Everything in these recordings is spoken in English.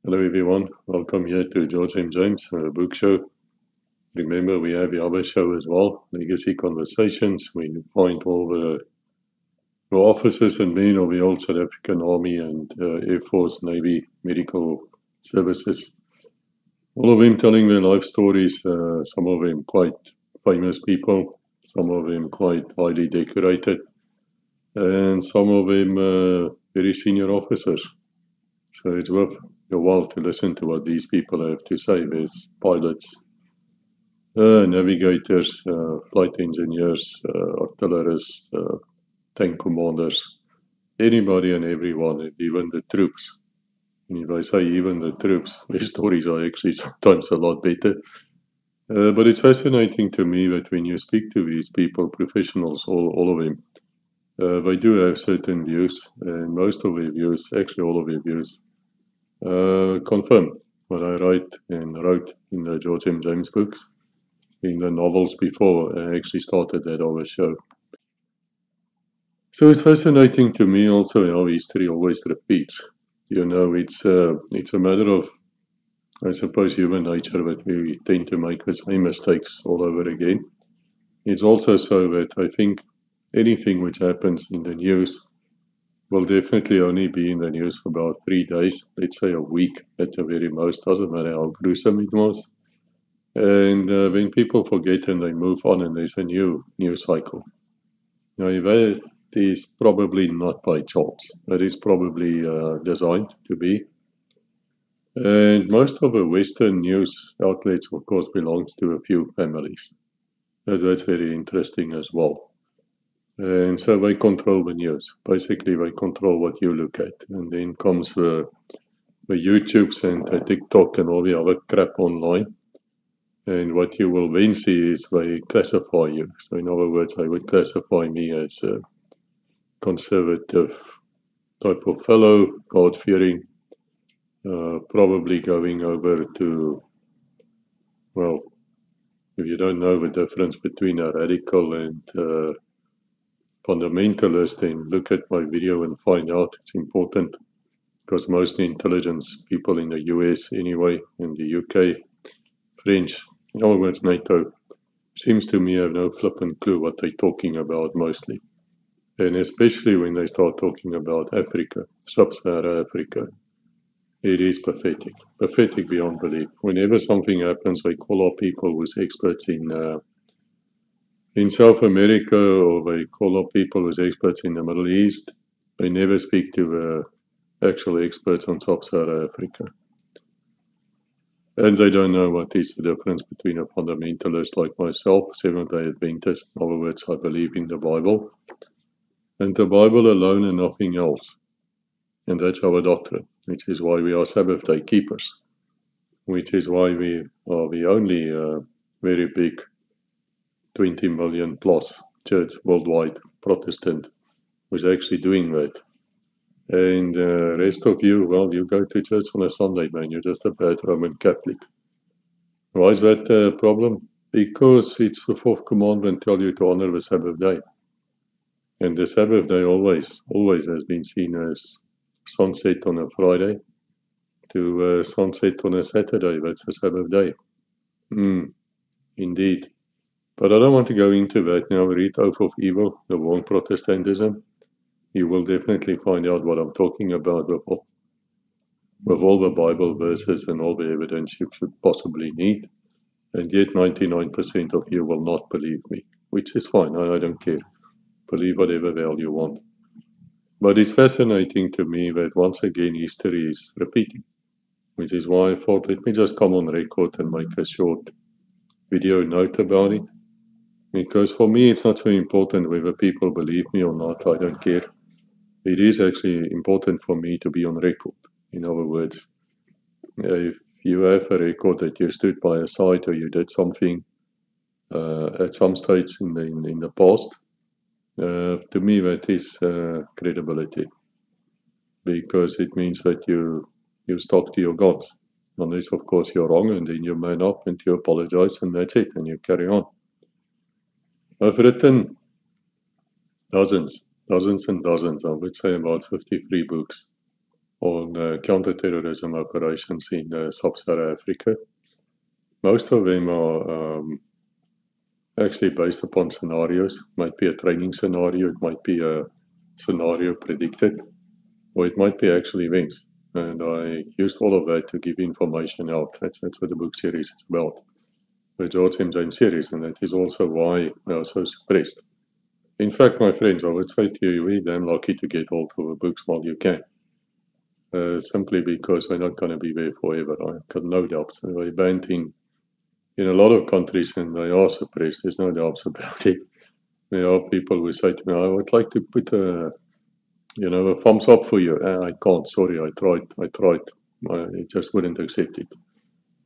Hello everyone, welcome here to George M. James Book Show. Remember, we have the other show as well, Legacy Conversations. We find all the officers and men of the old South African Army and Air Force, Navy, medical services. All of them telling their life stories, some of them quite famous people, some of them quite highly decorated, and some of them very senior officers. So it's worth your while to listen to what these people have to say. There's pilots, navigators, flight engineers, artillerists, tank commanders, anybody and everyone, even the troops. And if I say even the troops, their stories are actually sometimes a lot better. But it's fascinating to me that when you speak to these people, professionals, all of them, they do have certain views, and most of their views, actually all of their views, confirm what I write and wrote in the George M. James books, in the novels before I actually started that other show. So it's fascinating to me also how history always repeats. You know, it's a matter of, I suppose, human nature that we tend to make the same mistakes all over again. It's also so that I think anything which happens in the news will definitely only be in the news for about 3 days, let's say a week at the very most, doesn't matter how gruesome it was. And when people forget and they move on and there's a new news cycle. Now, that is probably not by chance. That is probably designed to be. And most of the Western news outlets, of course, belongs to a few families. That's very interesting as well. And so they control the news. Basically, they control what you look at. And then comes the YouTubes and the TikTok and all the other crap online. And what you will then see is they classify you. So, in other words, they would classify me as a conservative type of fellow, God-fearing, probably going over to, well, if you don't know the difference between a radical and fundamentalist, then look at my video and find out. It's important because most intelligence people in the US anyway, in the UK, French, in other words, NATO, seems to me have no flippant clue what they're talking about mostly. And especially when they start talking about Africa, sub-Saharan Africa, it is pathetic, pathetic beyond belief. Whenever something happens, they call up people who's experts in South America, or they call up people who's experts in the Middle East. They never speak to the actual experts on sub-Saharan Africa. And they don't know what is the difference between a fundamentalist like myself, Seventh-day Adventist. In other words, I believe in the Bible, and the Bible alone and nothing else. And that's our doctrine, which is why we are Sabbath day keepers, which is why we are the only very big 20 million plus church worldwide Protestant who's actually doing that. And the rest of you, well, you go to church on a Sunday, man. You're just a bad Roman Catholic. Why is that a problem? Because it's the fourth commandment tell you to honor the Sabbath day. And the Sabbath day always has been seen as sunset on a Friday to sunset on a Saturday. That's a Sabbath day. Indeed. But I don't want to go into that now. Read Oath of Evil, the wrong Protestantism. You will definitely find out what I'm talking about with all the Bible verses and all the evidence you should possibly need. And yet 99% of you will not believe me, which is fine. I don't care. Believe whatever the hell you want. But it's fascinating to me that once again history is repeating, which is why I thought, let me just come on record and make a short video note about it. Because for me, it's not so important whether people believe me or not. I don't care. It is actually important for me to be on record. In other words, if you have a record that you stood by a side or you did something at some stage in the past, to me that is credibility, because it means that you stuck to your guns. Unless, of course, you're wrong, and then you man up and you apologize, and that's it, and you carry on. I've written dozens and dozens, I would say about 53 books on counterterrorism operations in sub-Saharan Africa. Most of them are actually based upon scenarios. It might be a training scenario, it might be a scenario predicted, or it might be actual events. And I used all of that to give information out. That's what the book series is about. The George M. James series, and that is also why they are so suppressed. In fact, my friends, I would say to you, you're really damn lucky to get hold of the books while you can. Simply because they're not going to be there forever. I've got no doubts. They're banned in a lot of countries and they are suppressed. There's no doubts about it. There are people who say to me, I would like to put a thumbs up for you. I can't, sorry, I tried. I just wouldn't accept it.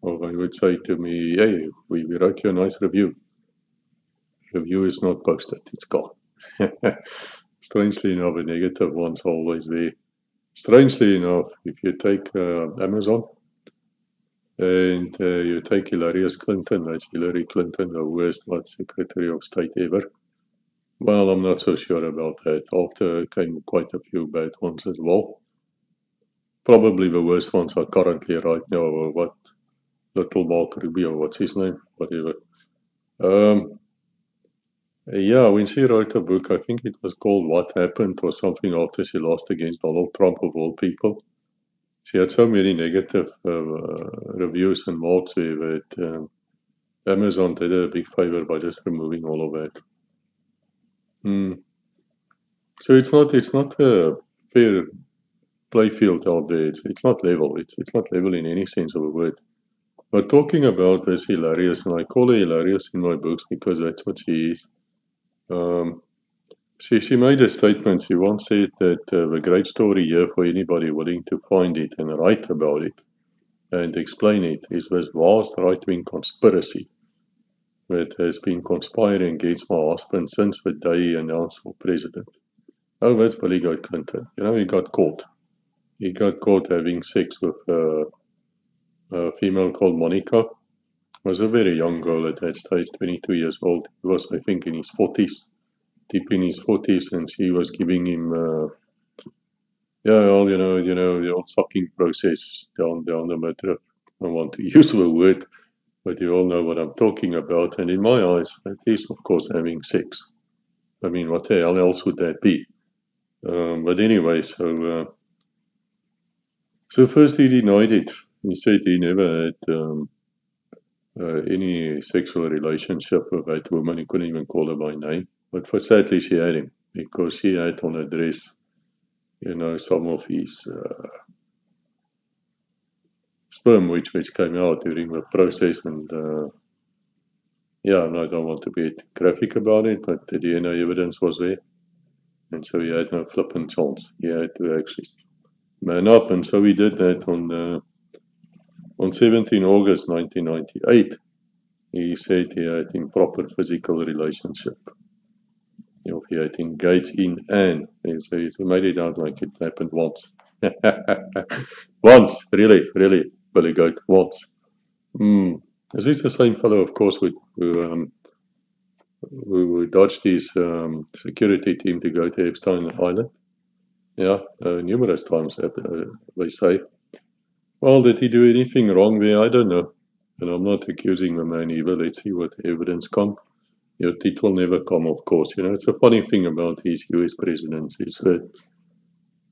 Or they would say to me, hey, we wrote you a nice review. Review is not posted, it's gone. Strangely enough, the negative ones are always there. Strangely enough, if you take Amazon and you take Hillary Clinton, that's Hillary Clinton, the worst Secretary of State ever. Well, I'm not so sure about that. After came quite a few bad ones as well. Probably the worst ones are currently right now. What little Mark Rubio, what's his name? Whatever. Yeah, when she wrote a book, I think it was called What Happened or something after she lost against Donald Trump of all people. She had so many negative reviews and marks there that Amazon did a big favor by just removing all of that. So it's not a fair play field out there. It's not level. It's not level in any sense of the word. But talking about this hilarious, and I call her hilarious in my books because that's what she is. She made a statement. She once said that the great story here for anybody willing to find it and write about it and explain it is this vast right-wing conspiracy that has been conspiring against my husband since the day he announced for president. Oh, that's Billy Goat Clinton. He got caught. He got caught having sex with a female called Monica. Was a very young girl at that stage, 22 years old. He was, I think, in his 40s, deep in his 40s, and she was giving him, the old sucking process down the midriff. I don't want to use the word, but you all know what I'm talking about. And in my eyes, that is, of course, having sex. I mean, what the hell else would that be? But anyway, so first he denied it. He said he never had any sexual relationship with that woman. He couldn't even call her by name. But for sadly, she had him because she had on her dress, some of his sperm, which came out during the process. And I don't want to be graphic about it, but the DNA evidence was there. And so he had no flippant chance. He had to actually man up. And so he did that on 17 August 1998. He said he had improper physical relationship. He had engaged in and so he made it out like it happened once. Once, really, Billy Goat, once. This is the same fellow, of course, who dodged his security team to go to Epstein Island. Yeah, numerous times, they say. Well, did he do anything wrong there? I don't know. And I'm not accusing the man either. Let's see what evidence comes. It will never come, of course. It's a funny thing about these US presidents is that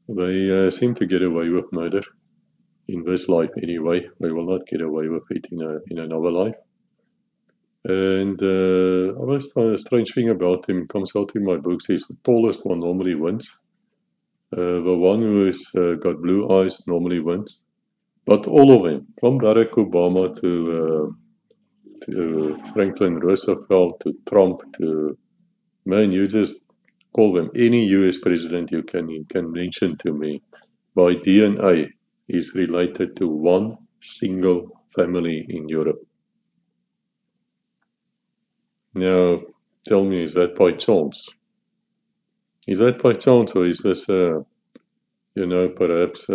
they seem to get away with murder in this life anyway. They will not get away with it in another life. And a strange thing about him comes out in my books is the tallest one normally wins. The one who has got blue eyes normally wins. But all of them, from Barack Obama to Franklin Roosevelt to Trump to, man, you just call them any US president you can mention to me by DNA is related to one single family in Europe. Now, tell me, is that by chance? Is that by chance, or is this, perhaps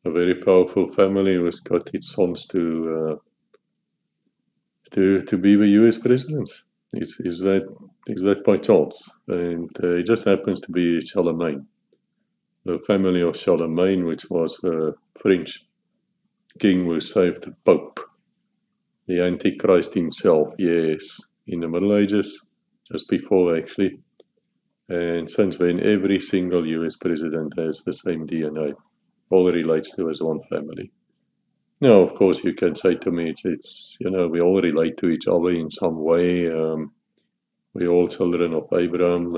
a very powerful family who's got its sons to be the US presidents? Is that by chance? And it just happens to be Charlemagne. the family of Charlemagne, which was a French king who saved the Pope, the Antichrist himself, yes, in the Middle Ages, just before actually. And since then, every single US president has the same DNA, all relates to as one family. Now, of course, you can say to me, it's we all relate to each other in some way. We're all children of Abraham,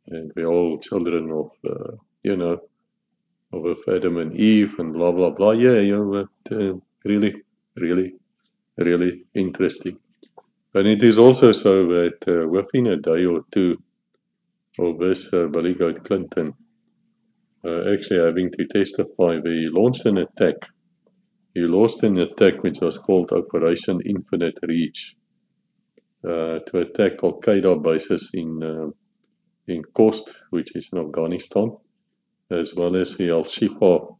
and we're all children of, of Adam and Eve, and blah, blah, blah. Yeah, but really, really, really interesting. And it is also so that within a day or two of this Billy Goat Clinton actually having to testify, they launched an attack. He launched an attack which was called Operation Infinite Reach to attack Al Qaeda bases in Khost, which is in Afghanistan, as well as the Al Shifa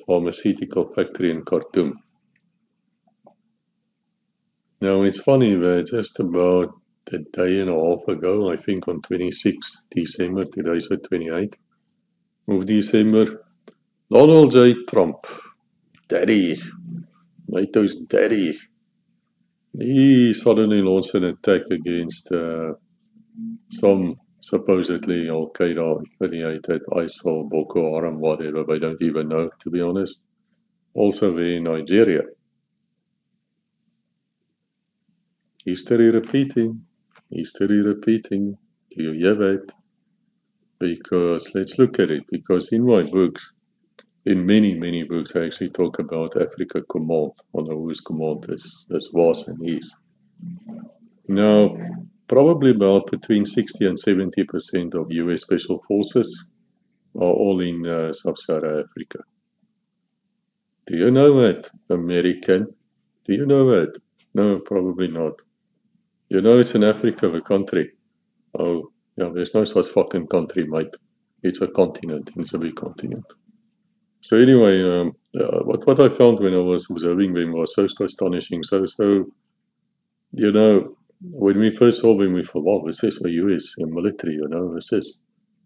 pharmaceutical factory in Khartoum. Now it's funny that just about a day and a half ago, I think on 26 December, today's the 28th of December, Donald J. Trump, Daddy, NATO's daddy, he suddenly launched an attack against some supposedly Al Qaeda affiliated ISIL, Boko Haram, whatever, they don't even know, to be honest. Also there in Nigeria. History repeating. Do you hear that? Because let's look at it, because in my books, in many, many books, I actually talk about Africa Command, on whose command this was and is. Now, probably about between 60 and 70% of US Special Forces are all in Sub-Saharan Africa. Do you know that, American? Do you know that? No, probably not. You know it's in Africa, the country. Oh, yeah, there's no such fucking country, mate. It's a continent. It's a big continent. So anyway, what I found when I was observing them was so astonishing. So when we first saw them, we thought, wow, this is the US military, this is,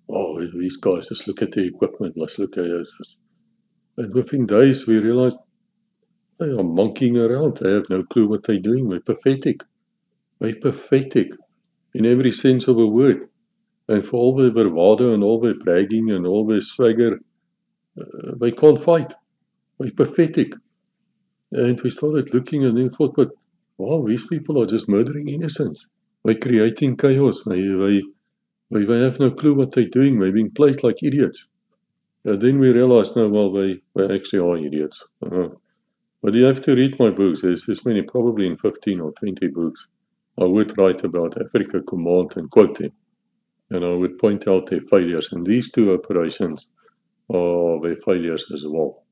oh, these guys, just look at the equipment, let's look at this. And within days, we realized they are monkeying around. They have no clue what they're doing. They're pathetic. They're pathetic in every sense of a word. And for all their bravado and all their bragging and all their swagger, they can't fight. They're pathetic. And we started looking and then thought, but wow, these people are just murdering innocents. They're creating chaos. They have no clue what they're doing. They're being played like idiots. And then we realized, no, well, they actually are idiots. But you have to read my books. There's many, probably in 15 or 20 books. I would write about Africa Command and quote them. And I would point out their failures. And these two operations are their failures as well.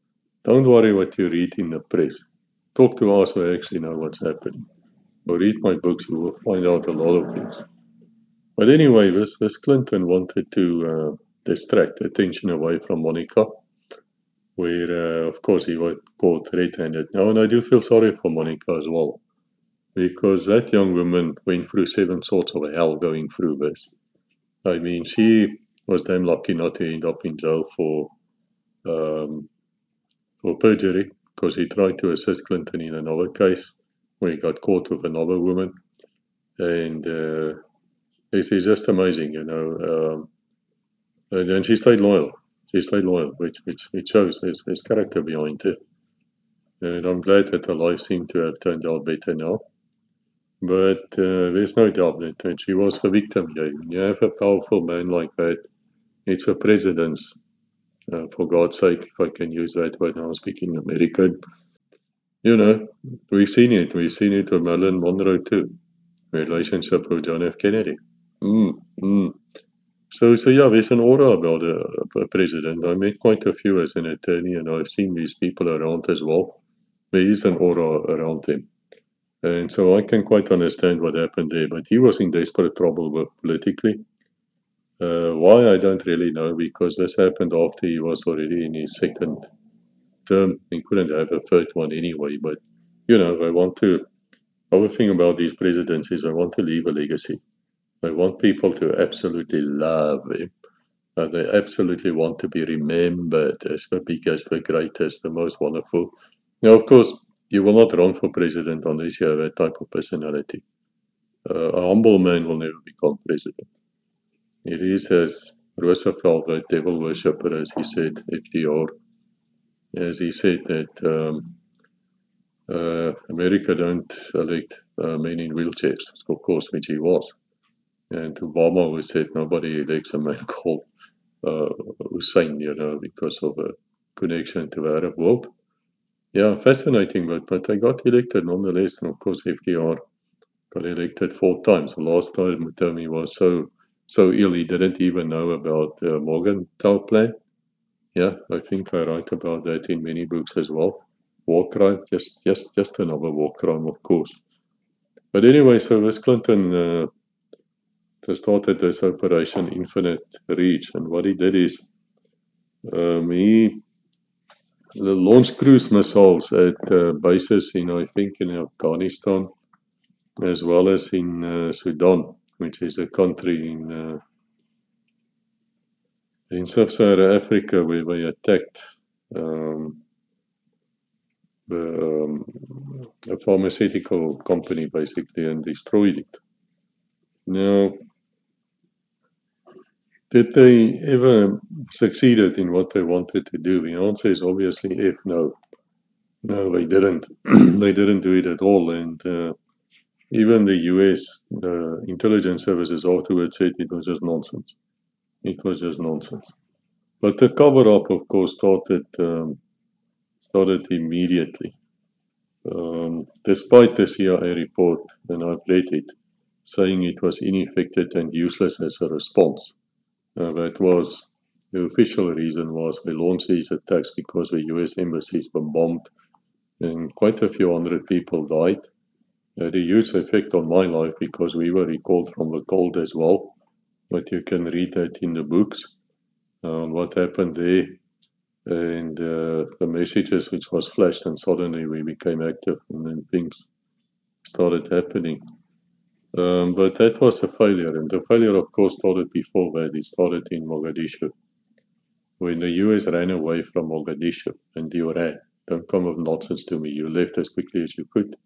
Don't worry what you read in the press. Talk to us who actually know what's happening. Or read my books, you will find out a lot of things. But anyway, this Clinton wanted to distract attention away from Monica, where, of course, he was caught red-handed. Now, and I do feel sorry for Monica as well, because that young woman went through 7 sorts of hell going through this. I mean, she was damn lucky not to end up in jail for perjury, because he tried to assist Clinton in another case where he got caught with another woman. And it's just amazing, and she stayed loyal. Which shows there's character behind it. And I'm glad that her life seemed to have turned out better now. But there's no doubt that she was the victim. When you have a powerful man like that, it's a precedence. For God's sake, if I can use that word now, speaking American. We've seen it. We've seen it with Marilyn Monroe too. Relationship with John F. Kennedy. So yeah, there's an aura about a president. I met quite a few as an attorney, and I've seen these people around as well. There is an aura around them. And so I can quite understand what happened there. But he was in desperate trouble politically. Why, I don't really know, because this happened after he was already in his second term. He couldn't have a third one anyway. But, I want to... Our thing about these presidents is I want to leave a legacy. I want people to absolutely love him. They absolutely want to be remembered as the biggest, the greatest, the most wonderful. Now, of course, you will not run for president unless you have that type of personality. A humble man will never become president. It is as Roosevelt, the devil worshipper, as he said, FDR, as he said that America don't elect men in wheelchairs, of course, which he was. And Obama always said nobody elects a man called Hussein, because of a connection to the Arab world. Yeah, fascinating, but I got elected nonetheless. And of course, FDR got elected 4 times. The last time he was so ill he didn't even know about the Morgenthau plan. Yeah, I think I write about that in many books as well. War crime, just another war crime, of course. But anyway, so Wes Clinton started this Operation Infinite Reach, and what he did is he launched cruise missiles at bases I think, in Afghanistan, as well as in Sudan, which is a country in sub-Saharan Africa where they attacked a pharmaceutical company basically and destroyed it. Now, did they ever succeeded in what they wanted to do? The answer is obviously no. No, they didn't. They didn't do it at all. And even the US intelligence services afterwards said it was just nonsense. It was just nonsense. But the cover-up, of course, started immediately. Despite the CIA report, and I've read it, saying it was ineffective and useless as a response. That was the official reason was they launched these attacks because the US embassies were bombed and quite a few hundred people died. It had a huge effect on my life because we were recalled from the cold as well. But you can read that in the books, what happened there, and the messages which was flashed, and suddenly we became active, and then things started happening. But that was a failure, and the failure, of course, started before that. It started in Mogadishu. When the US ran away from Mogadishu, and you ran, don't come with nonsense to me, you left as quickly as you could,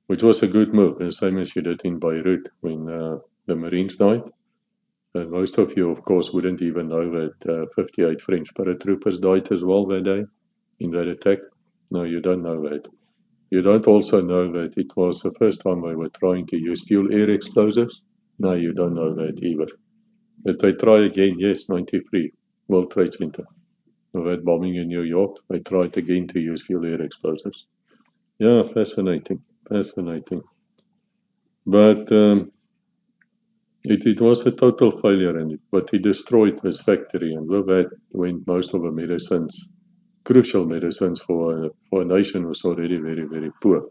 which was a good move, the same as you did in Beirut when the Marines died. And most of you, of course, wouldn't even know that 58 French paratroopers died as well that day in that attack. No, you don't know that. You don't also know that it was the first time they were trying to use fuel-air explosives. No, you don't know that either. Did they try again? Yes, 93, World Trade Center. That bombing in New York, they tried again to use fuel-air explosives. Yeah, fascinating, fascinating. But it was a total failure, but he destroyed this factory, and with that went most of the medicines, crucial medicines for a nation was already very, very poor.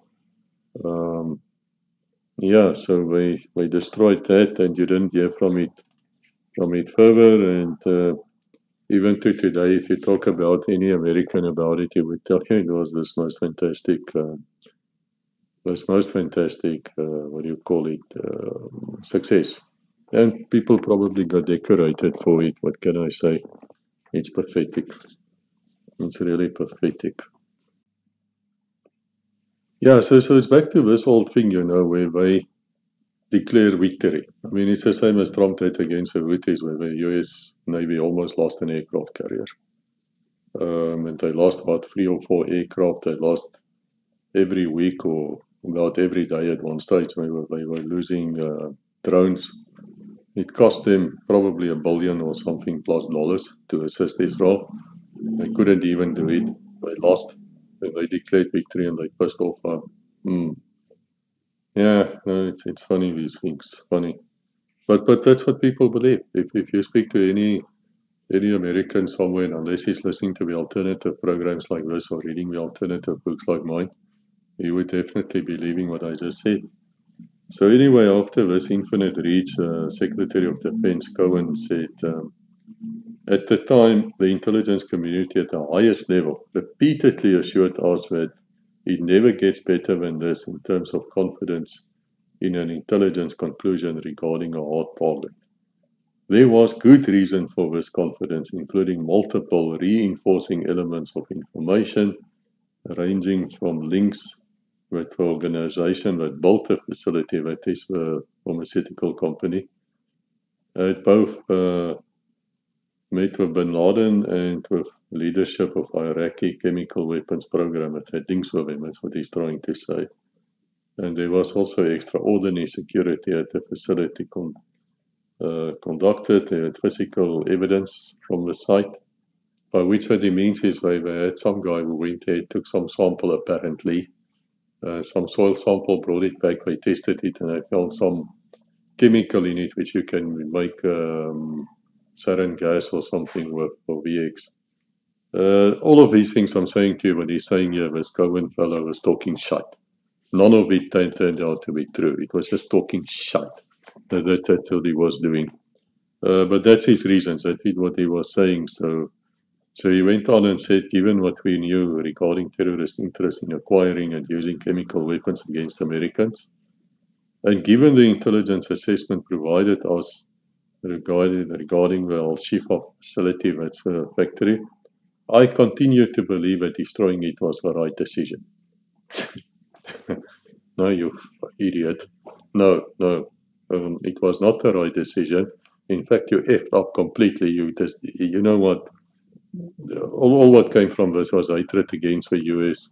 Yeah, so they destroyed that, and you didn't hear from it further. And even to today, if you talk about any American about it, he would tell you it was this most fantastic, what do you call it, success. And people probably got decorated for it. What can I say? It's pathetic. It's really pathetic. Yeah, so it's back to this old thing, where they declare victory. I mean, it's the same as Trump did against the Houthis, where the US Navy almost lost an aircraft carrier. And they lost about 3 or 4 aircraft. They lost every week or about every day at one stage. They were losing drones. It cost them probably $1 billion or something plus dollars to assist Israel. They couldn't even do it. They lost. They declared victory and they pissed off. Yeah, no, it's funny, these things. Funny. But that's what people believe. If you speak to any American somewhere, unless he's listening to the alternative programs like this or reading the alternative books like mine, he would definitely be believing what I just said. So anyway, after this Infinite Reach, Secretary of Defense Cohen said, at the time, the intelligence community at the highest level repeatedly assured us that it never gets better than this in terms of confidence in an intelligence conclusion regarding a hard target. There was good reason for this confidence, including multiple reinforcing elements of information, ranging from links with the organization that built the facility, that is the pharmaceutical company. It both met with bin Laden and with leadership of Iraqi chemical weapons program. It had links with him, that's what he's trying to say. And there was also extraordinary security at the facility conducted. They had physical evidence from the site. By which what he means is they had some guy who went there, took some sample apparently, some soil sample, brought it back, they tested it, and they found some chemical in it which you can make sarin gas or something with for VX. All of these things I'm saying to you when he's saying here, this Cohen fellow was talking shit. None of it turned out to be true. It was just talking shit. That's what he was doing. But that's his reasons. That's what he was saying. So he went on and said, given what we knew regarding terrorist interest in acquiring and using chemical weapons against Americans, and given the intelligence assessment provided us regarding the Al-Shifa facility, that's a factory, I continue to believe that destroying it was the right decision. No, you idiot. No. It was not the right decision. In fact, you effed up completely. You know what? All what came from this was hatred against the US,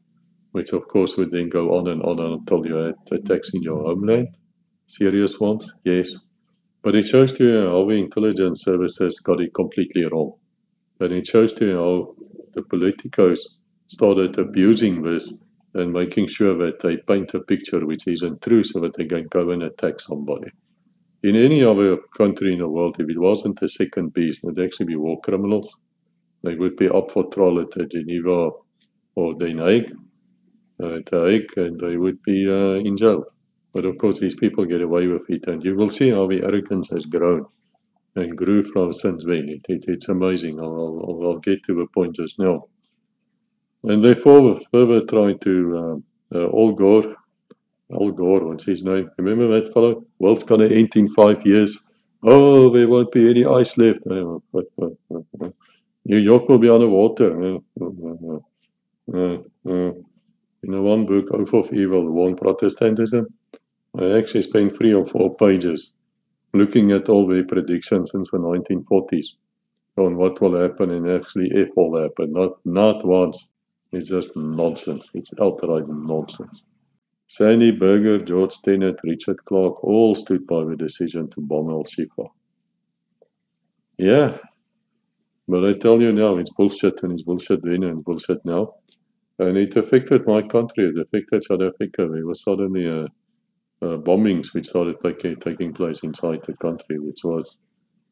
which of course would then go on and on until you had attacks in your homeland. Serious ones, yes. But it shows to you how the intelligence services got it completely wrong. And it shows to you how the politicos started abusing this and making sure that they paint a picture which isn't true so that they can go and attack somebody. In any other country in the world, if it wasn't the second beast, it'd actually be war criminals. They would be up for trial at Geneva or Den Haag, and they would be in jail. But of course, these people get away with it, and you will see how the arrogance has grown and grew from since then. It's amazing. I'll get to the point just now. And therefore, further trying to Al Gore, what's his name? Remember that fellow? World's gonna end in 5 years. Oh, there won't be any ice left. New York will be underwater. In one book, Oath of Evil, Warn Protestantism, I actually spent 3 or 4 pages looking at all the predictions since the 1940s on what will happen and actually if will happen. Not once. It's just nonsense. It's outright nonsense. Sandy Berger, George Tenet, Richard Clarke all stood by the decision to bomb Al-Shifa. Yeah. But I tell you now, it's bullshit, and it's bullshit then and bullshit now. And it affected my country. It affected South Africa. There was suddenly bombings which started taking place inside the country, which was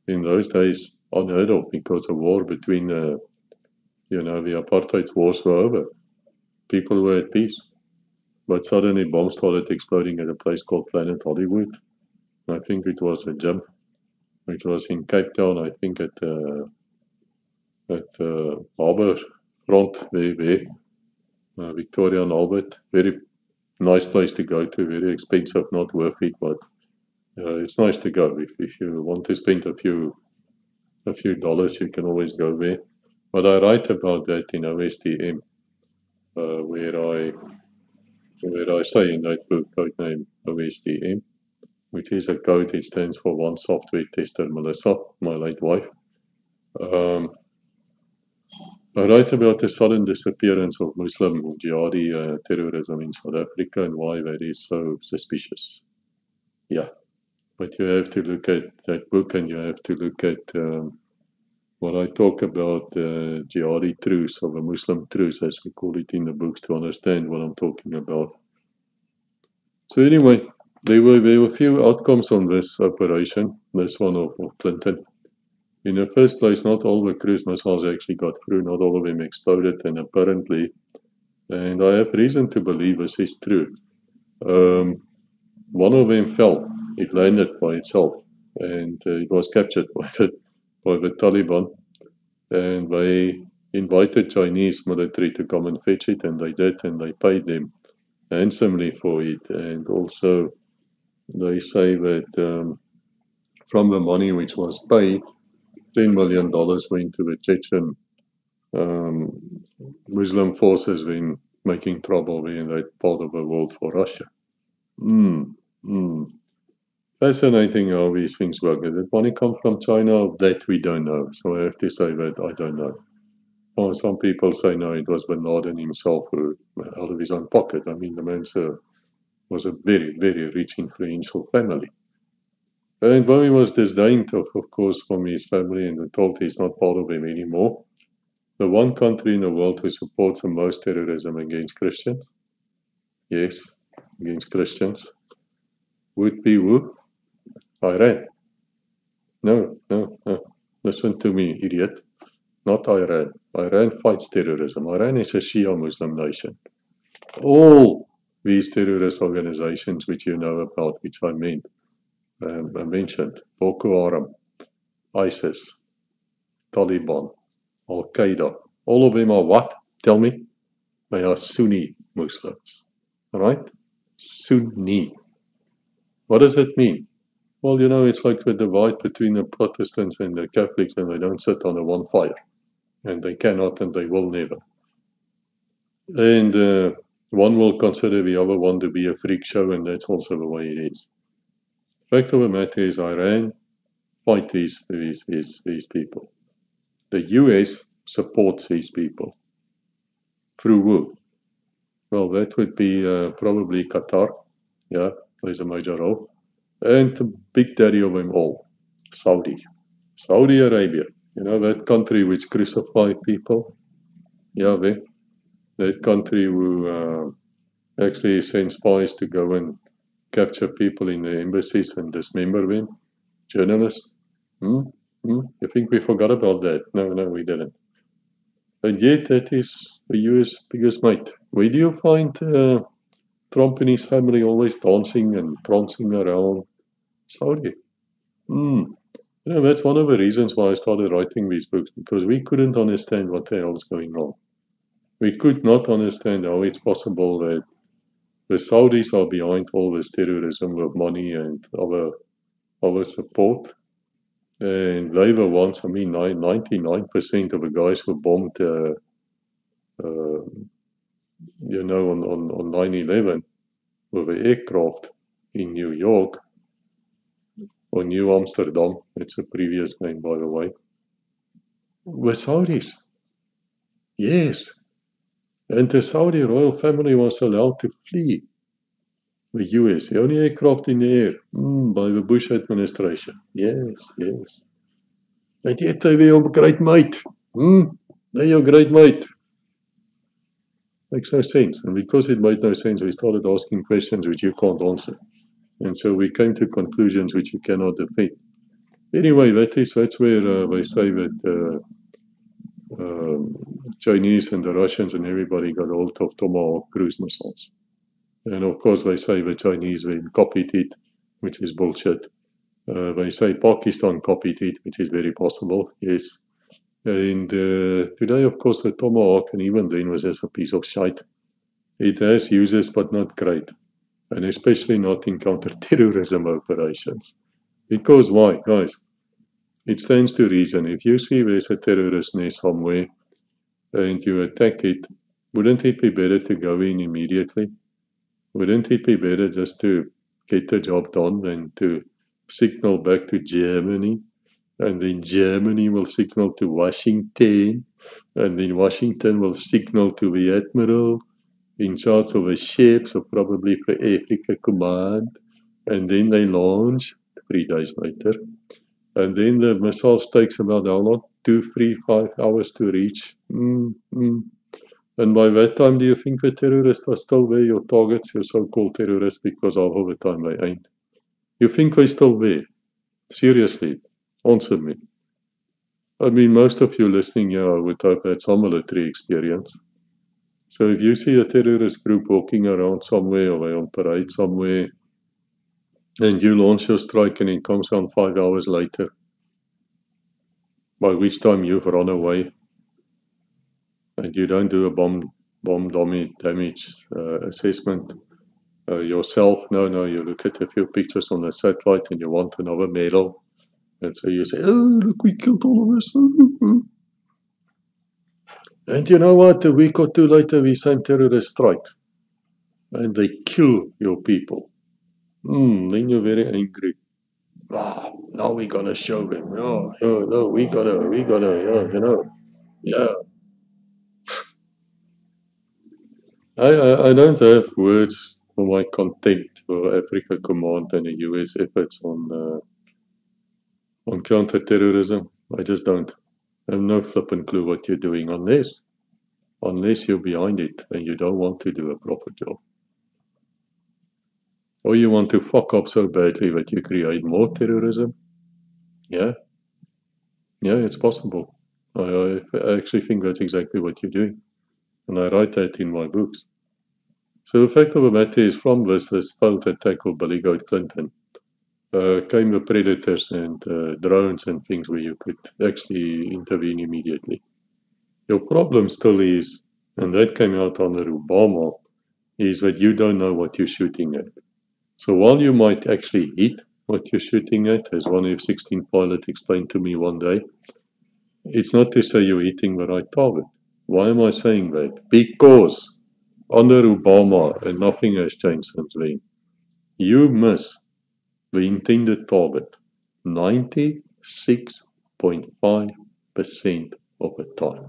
in those days unheard of because the war between the apartheid wars were over. People were at peace. But suddenly bombs started exploding at a place called Planet Hollywood. I think it was a gym. It was in Cape Town, I think at Harbour Front, there, Victoria and Albert. Very nice place to go to, very expensive, not worth it, but it's nice to go. If you want to spend a few dollars, you can always go there. But I write about that in OSTM, where I say in that book, code name OSTM, which is a code. It stands for One Software Tester Melissa, my late wife. I write about the sudden disappearance of Muslim jihadi terrorism in South Africa and why that is so suspicious. Yeah, but you have to look at that book and you have to look at what I talk about jihadi truths or the Muslim truths, as we call it in the books, to understand what I'm talking about. So anyway, there were a few outcomes on this operation, this one of Clinton. In the first place, not all the cruise missiles actually got through, not all of them exploded, and apparently, and I have reason to believe this is true, one of them fell. It landed by itself, and it was captured by the Taliban, and they invited Chinese military to come and fetch it, and they did, and they paid them handsomely for it, and also they say that from the money which was paid, $10 million went to the Chechen Muslim forces been making trouble in that part of the world for Russia. Fascinating how these things work. Did it money come from China? That we don't know. So I have to say that I don't know. Or some people say no, it was Bin Laden himself who, out of his own pocket. I mean, the man was a very, very rich, influential family. And Bowie was disdained, of course, from his family and told he's not part of them anymore. The one country in the world who supports the most terrorism against Christians, yes, against Christians, would be who? Iran. No. Listen to me, idiot. Not Iran. Iran fights terrorism. Iran is a Shia Muslim nation. All these terrorist organizations which you know about, which I mentioned, Boko Haram, ISIS, Taliban, Al-Qaeda, all of them are what? Tell me. They are Sunni Muslims. Right? Sunni. What does it mean? Well, you know, it's like the divide between the Protestants and the Catholics, and they don't sit on a one fire. And they cannot and they will never. And one will consider the other one to be a freak show, and that's also the way it is. Fact of the matter is, Iran fight these people. The US supports these people. Through who? Well, that would be probably Qatar. Yeah, plays a major role. And the big daddy of them all, Saudi Arabia. You know, that country which crucified people? Yeah, that country who actually sent spies to go and capture people in the embassies and dismember them, journalists. You think we forgot about that? No, we didn't. And yet, that is the US biggest mate. Where do you find Trump and his family always dancing and prancing around Saudi? You know, that's one of the reasons why I started writing these books, because we couldn't understand what the hell is going on. We could not understand how it's possible that the Saudis are behind all this terrorism with money and other support. And they were once, 99% of the guys who bombed, you know, on 9/11 with an aircraft in New York, or New Amsterdam, it's a previous name, by the way, were Saudis. Yes. And the Saudi royal family was allowed to flee the US, the only aircraft in the air, by the Bush administration. Yes. And yet they were your great mate. They're your great mate. Makes no sense. And because it made no sense, we started asking questions which you can't answer. And so we came to conclusions which you cannot defend. Anyway, that's where they say that Chinese and the Russians and everybody got hold of Tomahawk cruise missiles. And of course, they say the Chinese then copied it, which is bullshit. They say Pakistan copied it, which is very possible, yes. And today, of course, the Tomahawk, and even then, was just a piece of shite. It has uses, but not great. And especially not in counter-terrorism operations. Because why, guys? It stands to reason. If you see there's a terrorist nest somewhere and you attack it, wouldn't it be better to go in immediately? Wouldn't it be better just to get the job done than to signal back to Germany? And then Germany will signal to Washington. And then Washington will signal to the Admiral in charge of the ships, or probably for Africa Command. And then they launch 3 days later. And then the missiles takes about how long? 2, 3, 5 hours to reach. And by that time, do you think the terrorists are still there, your targets, your so-called terrorists, because half of the time they ain't? You think they're still there? Seriously, answer me. I mean, most of you listening here, I would hope, had some military experience. So if you see a terrorist group walking around somewhere, or they're on parade somewhere, and you launch your strike and it comes on 5 hours later, by which time you've run away, and you don't do a bomb damage assessment yourself. No, you look at a few pictures on the satellite and you want another medal. And so you say, oh, look, we killed all of us. And you know what? A week or two later, we send terrorist strike. And they kill your people. Then you're very angry. Now we're gonna show them. No, we gotta, yeah. I don't have words for my contempt for Africa Command and the US efforts on counter-terrorism. I just don't. I have no flipping clue what you're doing unless you're behind it and you don't want to do a proper job. Or you want to fuck up so badly that you create more terrorism. Yeah, it's possible. I actually think that's exactly what you're doing. And I write that in my books. So the fact of the matter is, from this failed attack of Billy Goat Clinton, came the predators and drones and things where you could actually intervene immediately. Your problem still is, and that came out under Obama, is that you don't know what you're shooting at. So while you might actually hit what you're shooting at, as one F-16 pilot explained to me one day, it's not to say you're hitting the right target. Why am I saying that? Because under Obama, and nothing has changed since then, you miss the intended target 96.5% of the time.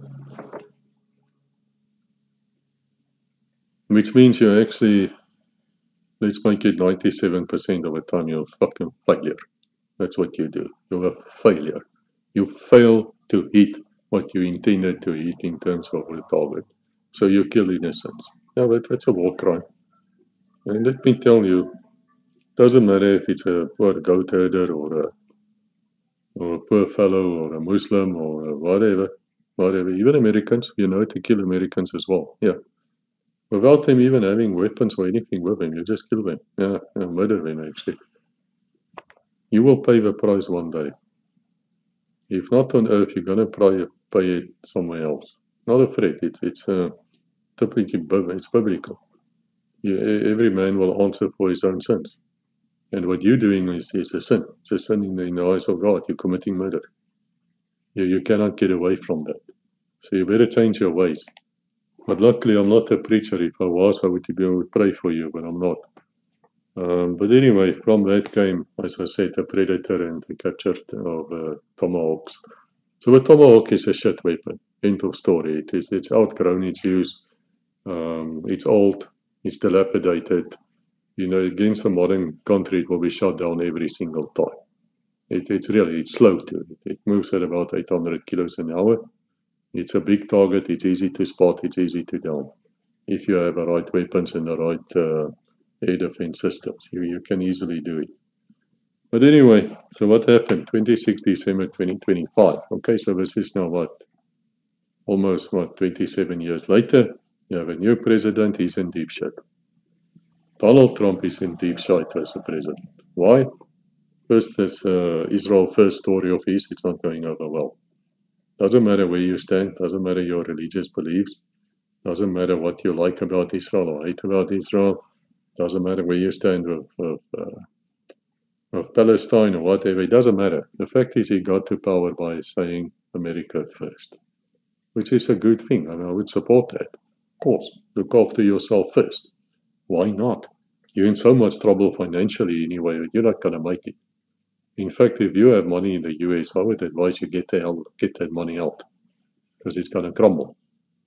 Which means you're actually, let's make it 97% of the time, you're a fucking failure. That's what you do. You're a failure. You fail to hit what you intended to hit in terms of the target. So you kill innocents. Yeah, but that's a war crime. And let me tell you, doesn't matter if it's a poor goat herder or a poor fellow or a Muslim or whatever. Even Americans, to kill Americans as well. Yeah. Without them even having weapons or anything with them, you just kill them. Yeah, murder them actually. You will pay the price one day. If not on Earth, you're going to pay it somewhere else. Not a threat. It's typically it's biblical. Every man will answer for his own sins. And what you're doing is a sin. It's a sin in the eyes of God. You're committing murder. You cannot get away from that. So you better change your ways. But luckily, I'm not a preacher. If I was, I would pray for you, but I'm not. But anyway, from that came, as I said, a Predator and the capture of Tomahawks. So the Tomahawk is a shit weapon. End of story. It's outgrown its use. It's old. It's dilapidated. Against a modern country, it will be shot down every single time. It's slow too. It moves at about 800 kilos an hour. It's a big target. It's easy to spot. It's easy to down. If you have the right weapons and the right air defense systems, you can easily do it. But anyway, so what happened? 26 December 2025. Okay, so this is now almost 27 years later. You have a new president. He's in deep shit. Donald Trump is in deep shit as a president. Why? First, this Israel first story of his, it's not going over well. Doesn't matter where you stand, doesn't matter your religious beliefs, doesn't matter what you like about Israel or hate about Israel, doesn't matter where you stand with Palestine or whatever, it doesn't matter. The fact is he got to power by saying America first, which is a good thing. I mean, I would support that. Of course, look after yourself first. Why not? You're in so much trouble financially anyway, you're not going to make it. In fact, if you have money in the US, I would advise you get that money out, because it's going to crumble.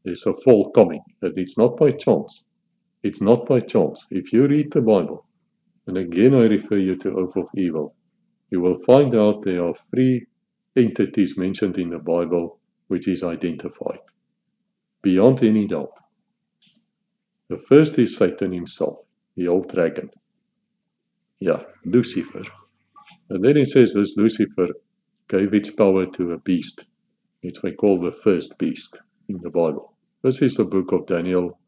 There's a fall coming, and it's not by chance. It's not by chance. If you read the Bible, and again I refer you to Oath of Evil, you will find out there are 3 entities mentioned in the Bible which is identified, beyond any doubt. The first is Satan himself, the old dragon. Yeah, Lucifer. And then it says this Lucifer gave its power to a beast, which we call the first beast in the Bible. This is the book of Daniel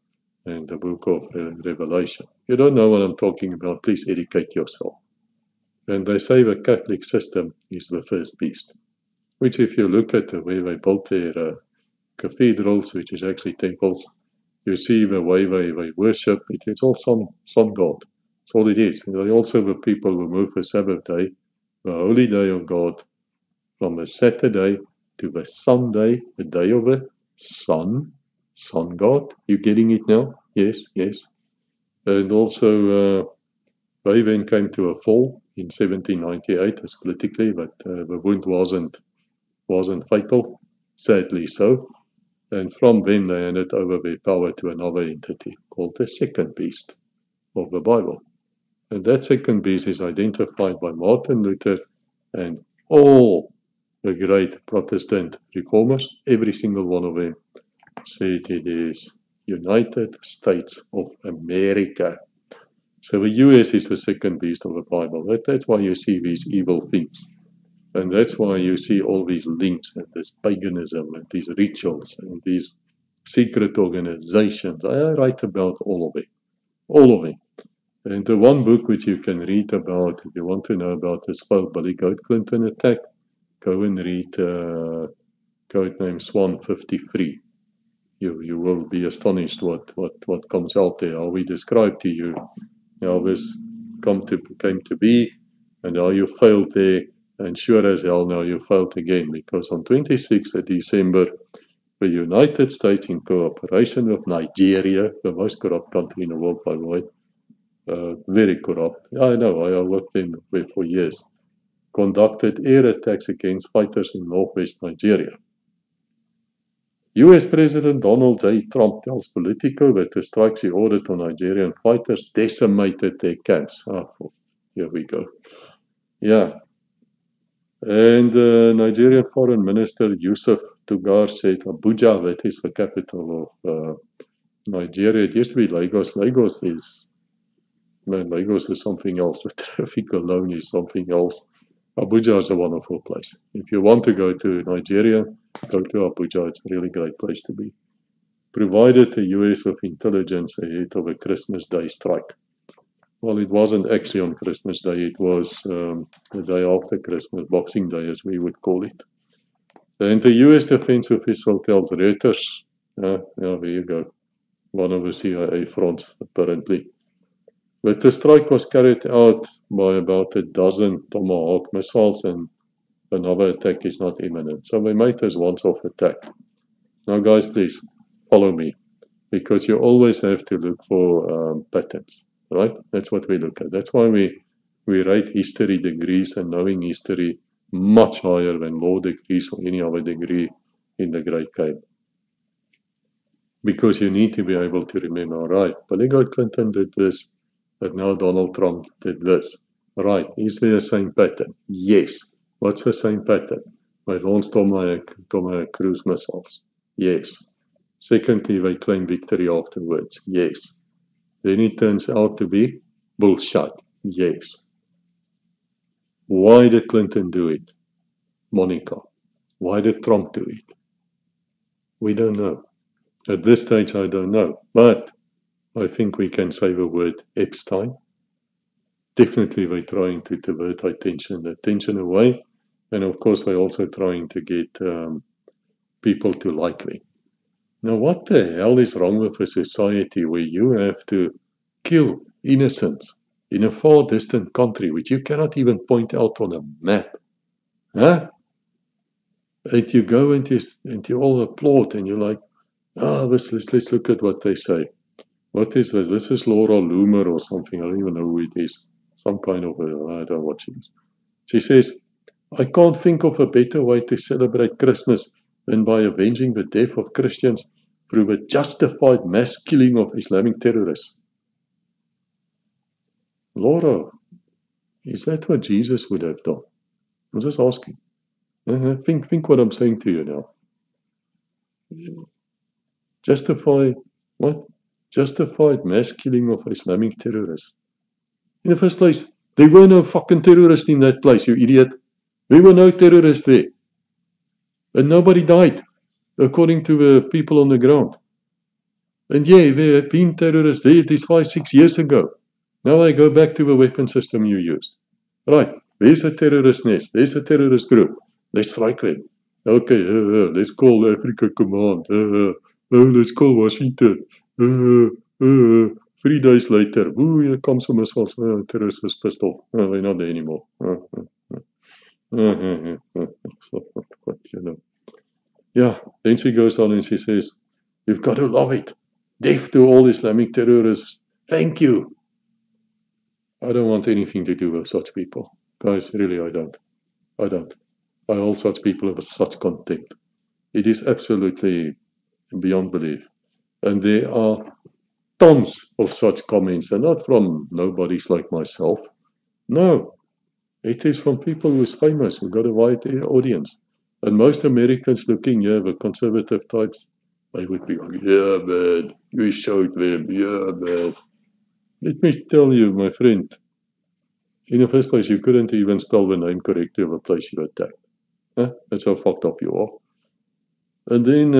and the book of Revelation. If you don't know what I'm talking about, please educate yourself. And they say the Catholic system is the first beast, which if you look at the way they built their cathedrals, which is actually temples, you see the way they worship, it's all some God. That's all it is. And they also the people who move the Sabbath day, the holy day of God, from a Saturday to the Sunday, the day of the sun god. You getting it now? Yes, yes. And also, they then came to a fall in 1798 as politically, but the wound wasn't fatal, sadly so. And from then they handed over their power to another entity called the second beast of the Bible. And that second beast is identified by Martin Luther and all the great Protestant reformers. Every single one of them said it is United States of America. So the US is the second beast of the Bible. That's why you see these evil things. And that's why you see all these links and this paganism and these rituals and these secret organizations. I write about all of it. All of it. And the one book which you can read about, if you want to know about this Billy Goat Clinton attack, go and read Codename Swan 53. You will be astonished what comes out there, how we describe to you how this came to be and how you failed there. And sure as hell now you failed again, because on 26th of December, the United States, in cooperation with Nigeria, the most corrupt country in the world, by the way, very corrupt, I know, I worked there for years, conducted air attacks against fighters in northwest Nigeria. US President Donald J. Trump tells Politico that the strikes he ordered on Nigerian fighters decimated their camps. Here we go. Yeah. And Nigerian Foreign Minister Yusuf Tugar said Abuja, that is the capital of Nigeria. It used to be Lagos. Lagos is something else. The traffic alone is something else. Abuja is a wonderful place. If you want to go to Nigeria, go to Abuja. It's a really great place to be. Provided the US with intelligence ahead of a Christmas Day strike. Well, it wasn't actually on Christmas Day. It was the day after Christmas, Boxing Day, as we would call it. And the US defense official tells Reuters, there you go, one of the CIA fronts, apparently. But the strike was carried out by about a dozen Tomahawk missiles, and another attack is not imminent. So they made this once-off attack. Now, guys, please follow me, because you always have to look for patterns, right? That's what we look at. That's why we rate history degrees and knowing history much higher than law degrees or any other degree in the Great Game. Because you need to be able to remember, right, Billy Goat Clinton did this, but now Donald Trump did this. Right, is there a same pattern? Yes. What's the same pattern? They launched Tomahawk cruise missiles. Yes. Secondly, they claim victory afterwards. Yes. Then it turns out to be bullshit. Yes. Why did Clinton do it? Monica. Why did Trump do it? We don't know. At this stage, I don't know. But I think we can say the word Epstein. Definitely they're trying to divert attention away. And of course, they're also trying to get people to like me. Now, what the hell is wrong with a society where you have to kill innocents in a far distant country, which you cannot even point out on a map? Huh? And you go and you all applaud and you're like, let's look at what they say. What is this? This is Laura Loomer or something. I don't even know who it is. Some kind of I don't know what she is. She says, I can't think of a better way to celebrate Christmas than by avenging the death of Christians through the justified mass killing of Islamic terrorists. Laura, is that what Jesus would have done? I'm just asking. Think what I'm saying to you now. Justify what? Justified mass killing of Islamic terrorists. In the first place, there were no fucking terrorists in that place, you idiot. There were no terrorists there. And nobody died, according to the people on the ground. And yeah, there have been terrorists there. It is 5-6 years ago. Now I go back to the weapon system you used. Right, there's a terrorist nest. There's a terrorist group. Let's strike them. Okay, let's call Africa Command. Let's call Washington. 3 days later, here comes the missiles. Terrorists was pissed off. They're not there anymore. What, you know. Yeah, then she goes on and she says, you've got to love it. Death to all Islamic terrorists. Thank you. I don't want anything to do with such people. Guys, really, I don't. I don't. I hold such people with such contempt. It is absolutely beyond belief. And there are tons of such comments, and not from nobodies like myself. No, it is from people who's famous, who got a wide audience. And most Americans looking here, the conservative types, they would be like, yeah, man, you showed them, yeah, man. Let me tell you, my friend, in the first place, you couldn't even spell the name correctly of a place you attacked. Huh? That's how fucked up you are. And then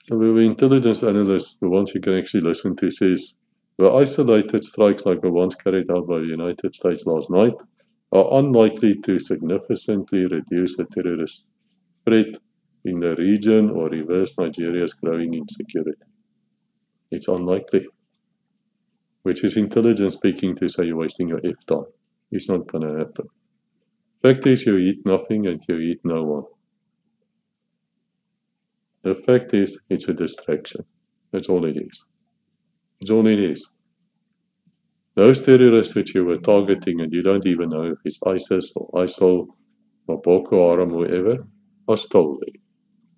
the intelligence analysts, the ones you can actually listen to, says the isolated strikes like the ones carried out by the United States last night are unlikely to significantly reduce the terrorist threat in the region or reverse Nigeria's growing insecurity. It's unlikely. Which is intelligence speaking to say you're wasting your F time. It's not going to happen. Fact is, you eat nothing and you eat no one. The fact is, it's a distraction. That's all it is. That's all it is. Those terrorists that you were targeting and you don't even know if it's ISIS or ISIL or Boko Haram or whoever, are still there.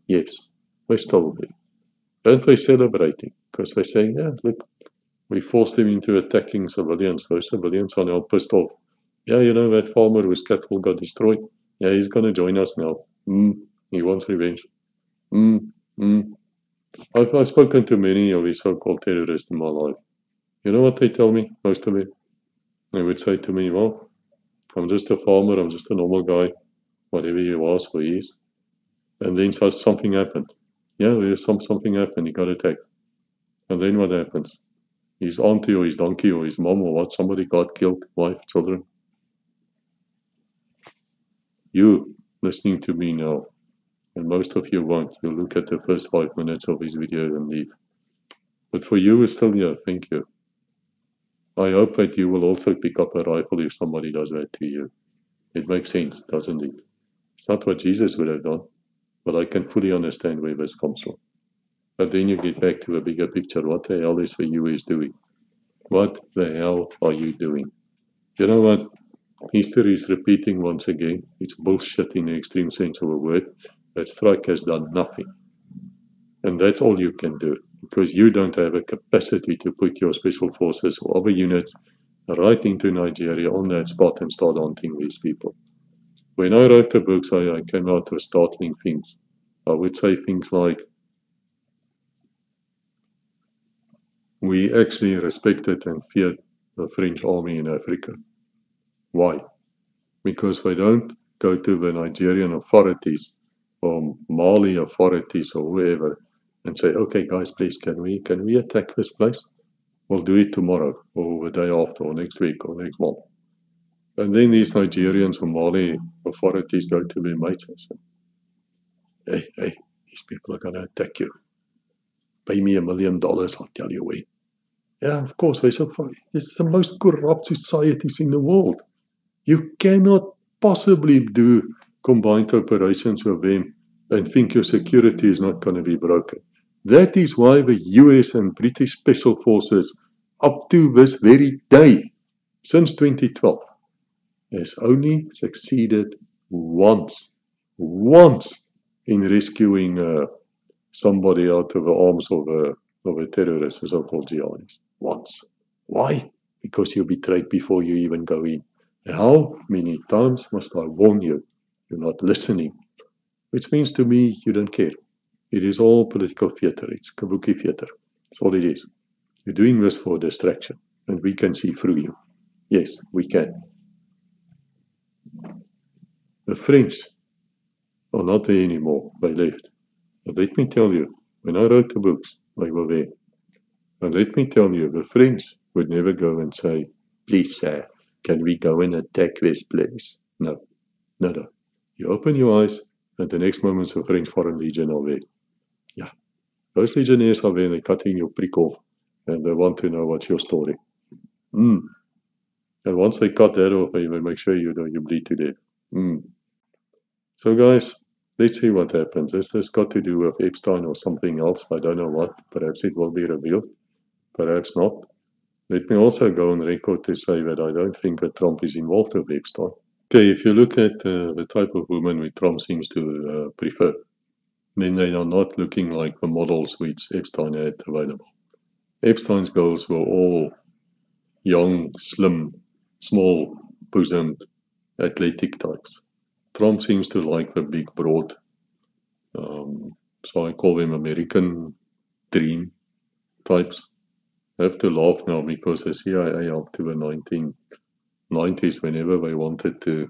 Yes, they're still there. Don't they celebrating? Because they're saying, yeah, look, we forced them into attacking civilians. Those civilians are now pissed off. Yeah, you know, that farmer whose cattle got destroyed. Yeah, he's going to join us now. He wants revenge. I've spoken to many of these so-called terrorists in my life. You know what they tell me, most of them? They would say to me, well, I'm just a farmer, I'm just a normal guy, whatever he was or he is. And then something happened. Yeah, there's something happened, he got attacked. And then what happens? His auntie or his donkey or his mom or what, somebody got killed, wife, children. You, listening to me now, and most of you won't, you'll look at the first 5 minutes of this video and leave. But for you who are still here, thank you. I hope that you will also pick up a rifle if somebody does that to you. It makes sense, doesn't it? It's not what Jesus would have done, but I can fully understand where this comes from. But then you get back to a bigger picture. What the hell is the US doing? What the hell are you doing? You know what? History is repeating once again. It's bullshit in the extreme sense of the word. That strike has done nothing. And that's all you can do, because you don't have a capacity to put your special forces or other units right into Nigeria on that spot and start hunting these people. When I wrote the books, I came out with startling things. I would say things like, we actually respected and feared the French army in Africa. Why? Because they don't go to the Nigerian authorities or Mali authorities or whoever and say, okay, guys, please, can we attack this place? We'll do it tomorrow or the day after or next week or next month. And then these Nigerians or Mali authorities go to their mates and say, hey, these people are going to attack you. Pay me $1 million, I'll tell you where. Yeah, of course, they said, this is the most corrupt societies in the world. You cannot possibly do combined operations with them and think your security is not going to be broken. That is why the US and British Special Forces, up to this very day, since 2012, has only succeeded once in rescuing somebody out of the arms of a terrorist, a so-called jihadist. Once. Why? Because you betrayed before you even go in. How many times must I warn you? You're not listening. Which means to me, you don't care. It is all political theater. It's kabuki theater. That's all it is. You're doing this for distraction, and we can see through you. Yes, we can. The French are not there anymore. They left. But let me tell you, when I wrote the books, they were there. And let me tell you, the French would never go and say, please, sir, can we go and attack this place? No. You open your eyes, and the next moment the French Foreign Legion are there. Yeah. Those legionnaires are there, they're cutting your prick off, and they want to know what's your story. And once they cut that off, they make sure you bleed to death. Mm. So guys, let's see what happens. Is this got to do with Epstein or something else? I don't know what. Perhaps it will be revealed. Perhaps not. Let me also go on record to say that I don't think that Trump is involved with Epstein. Okay, if you look at the type of women which Trump seems to prefer, then they are not looking like the models which Epstein had available. Epstein's girls were all young, slim, small bosomed, athletic types. Trump seems to like the big, broad, so I call them American dream types. I have to laugh now because the CIA up to the 1990s, whenever they wanted to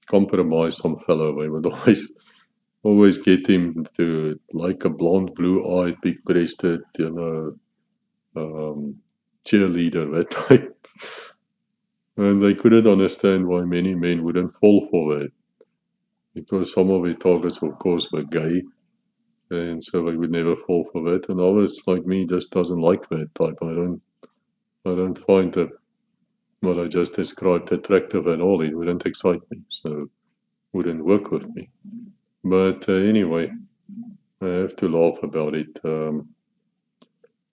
compromise some fellow, they would always get him to like a blonde, blue-eyed, big-breasted, cheerleader, that type. And they couldn't understand why many men wouldn't fall for that. Because some of their targets, of course, were gay. And so they would never fall for that. And others, like me, just doesn't like that type. I don't find that what I just described attractive at all. It wouldn't excite me. So wouldn't work with me. But anyway, I have to laugh about it.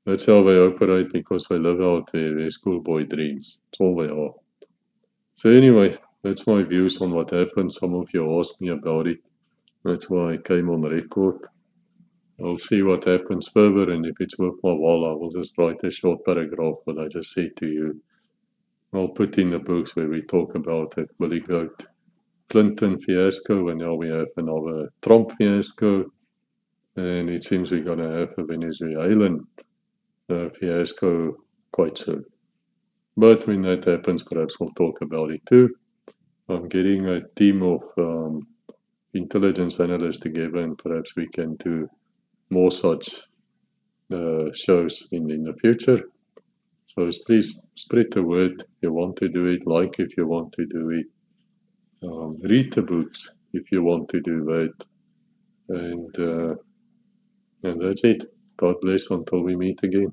That's how they operate because they live out their schoolboy dreams. That's all they are. So anyway, that's my views on what happened. Some of you asked me about it. That's why I came on record. I'll see what happens further, and if it's worth my while, I will just write a short paragraph what I just said to you. I'll put in the books where we talk about it. Billy Goat Clinton fiasco, and now we have another Trump fiasco, and it seems we're going to have a Venezuelan fiasco quite soon. But when that happens, perhaps we'll talk about it too. I'm getting a team of intelligence analysts together, and perhaps we can do more such shows in the future. So please spread the word if you want to do it, like if you want to do it, read the books if you want to do that, and that's it. God bless until we meet again.